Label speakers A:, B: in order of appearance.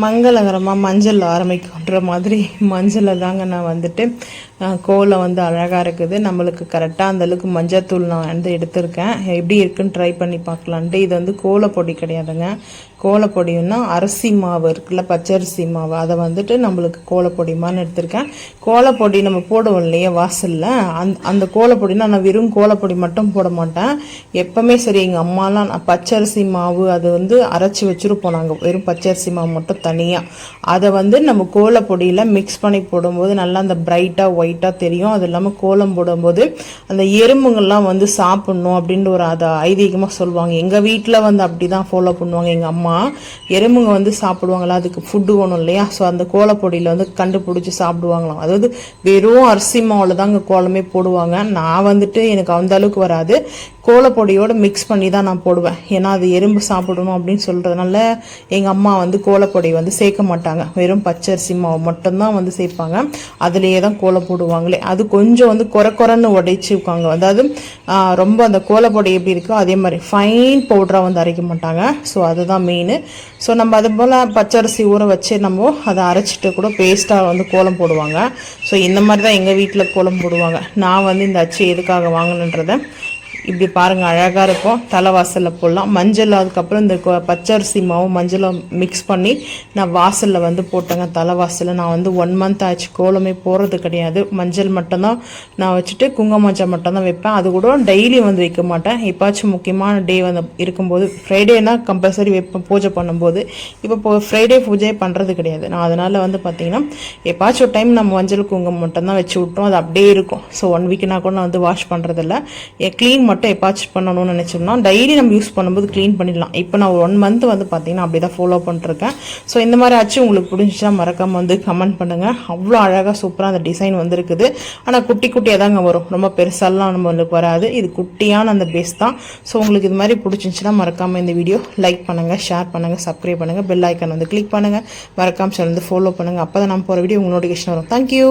A: மங்களகரமாக மஞ்சள் ஆரம்பிக்குன்ற மாதிரி மஞ்சளில் தாங்க நான் வந்துட்டு கோலம் வந்து அழகாக இருக்குது. நம்மளுக்கு கரெக்டாக அந்தளவுக்கு மஞ்சத்தூள் நான் வந்து எடுத்திருக்கேன். எப்படி இருக்குன்னு ட்ரை பண்ணி பார்க்கலான்ட்டு. இது வந்து கோலப்பொடி கிடையாதுங்க. கோலப்பொடின்னா அரிசி மாவு இருக்குல்ல, பச்சரிசி மாவு, அதை வந்துட்டு நம்மளுக்கு கோலப்பொடி மாதிரி எடுத்திருக்கேன். கோலப்பொடி நம்ம போடுவோம் இல்லையா வாசலில், அந்த கோலப்பொடினா நான் வெறும் கோலப்பொடி மட்டும் போட மாட்டேன். எப்போவுமே சரி, எங்கள் அம்மாலாம் பச்சரிசி மாவு அது வந்து அரைச்சி வச்சுருப்போம் நாங்கள், வெறும் பச்சரிசி மாவு மட்டும் தனியாக. அதை வந்து நம்ம கோலப்பொடியில் மிக்ஸ் பண்ணி போடும்போது நல்லா அந்த பிரைட்டாக ஒயிட்டாக தெரியும். அது இல்லாமல் கோலம் போடும்போது அந்த எறும்புங்கள்லாம் வந்து சாப்பிட்ணும் அப்படின்ற ஒரு அதை ஐதீகமாக சொல்லுவாங்க. எங்கள் வீட்டில் வந்து அப்படி தான் ஃபாலோ பண்ணுவாங்க. எங்கள் அம்மா எறும்புங்க வந்து சாப்பிடுவாங்களா, அதுக்கு ஃபுட்டு வேணும் இல்லையா, ஸோ அந்த கோலப்பொடியில் வந்து கண்டுபிடிச்சி சாப்பிடுவாங்களாம். அதாவது வெறும் அரிசி மாவில் தாங்க கோலமே போடுவாங்க. நான் வந்துட்டு எனக்கு அந்த அளவுக்கு வராது, கோலப்பொடியோடு மிக்ஸ் பண்ணி தான் நான் போடுவேன். ஏன்னா அது எறும்பு சாப்பிடணும் அப்படின்னு சொல்கிறதுனால எங்கள் அம்மா வந்து கோலப்பொடி வந்து சேர்க்க மாட்டாங்க. வெறும் பச்சரிசி மாவு மட்டும்தான் வந்து சேர்ப்பாங்க. அதுலேயே தான் கோலம் போடுவாங்களே. அது கொஞ்சம் வந்து குறைன்னு உடைச்சிருக்காங்க. அதாவது ரொம்ப அந்த கோலப்பொடி எப்படி இருக்கோ அதே மாதிரி ஃபைன் பவுடராக வந்து அரைக்க மாட்டாங்க. ஸோ அதுதான் மெயின். ஸோ நம்ம அது போல் பச்சரிசி ஊற வச்சு நம்ம அதை அரைச்சிட்டு கூட பேஸ்ட்டாக வந்து கோலம் போடுவாங்க. ஸோ இந்த மாதிரி தான் எங்கள் வீட்டில் கோலம் போடுவாங்க. நான் வந்து இந்த அச்சு எதுக்காக வாங்கணுன்றதை இப்படி பாருங்கள், அழகாக இருக்கும். தலைவாசலில் போடலாம். மஞ்சள் அதுக்கப்புறம் இந்த பச்சரிசி மாவும் மஞ்சளும் மிக்ஸ் பண்ணி நான் வாசலில் வந்து போட்டேங்க. தலைவாசலில் நான் வந்து 1 month ஆச்சு கோலமே போடுறது கிடையாது. மஞ்சள் மட்டும்தான் நான் வச்சுட்டு குங்குமஞ்சள் மட்டும்தான் வைப்பேன். அது கூட டெய்லி வந்து வைக்க மாட்டேன். எப்பாச்சும் முக்கியமான டே வந்து இருக்கும்போது, ஃப்ரைடேனா கம்பல்சரி வைப்பேன் பூஜை பண்ணும்போது. இப்போ ஃப்ரைடே பூஜை பண்ணுறது கிடையாது நான். அதனால் வந்து பார்த்திங்கன்னா எப்பாச்சும் டைம் நம்ம மஞ்சள் குங்குமம் மட்டும்தான் வச்சு விட்டோம். அது அப்படியே இருக்கும். ஸோ 1 weekனா கூட நான் வந்து வாஷ் பண்ணுறதில்ல. க்ளீன் மட்டும் எப்பாச்சும் பண்ணணும்னு நினச்சோம்னா டெய்லி நம்ம யூஸ் பண்ணும்போது க்ளீன் பண்ணிடலாம். இப்போ நான் 1 month வந்து பார்த்தீங்கன்னா அப்படி தான் ஃபாலோ பண்ணிருக்கேன். ஸோ இந்த மாதிரி ஆச்சு உங்களுக்கு பிடிச்சிச்சா மறக்காமல் வந்து கமெண்ட் பண்ணுங்கள். அவ்வளோ அழகாக சூப்பராக அந்த டிசைன் வந்துருக்குது. ஆனால் குட்டி குட்டியாக தாங்க வரும், ரொம்ப பெருசாலாம் நம்மளுக்கு வராது. இது குட்டியான அந்த பேஸ் தான். ஸோ உங்களுக்கு இது மாதிரி பிடிச்சிருந்துச்சுன்னா மறக்காமல் இந்த வீடியோ லைக் பண்ணுங்கள், ஷேர் பண்ணுங்கள், சப்ஸ்கிரைப் பண்ணுங்கள், பெல் ஐக்கான் வந்து கிளிக் பண்ணுங்கள், மறக்காமல் சேனல் வந்து ஃபாலோ பண்ணுங்கள். அப்போ தான் நம்ம போகிற வீடியோ உங்களுக்கு நோட்டிஃபிகேஷன் வரும். தேங்க்யூ.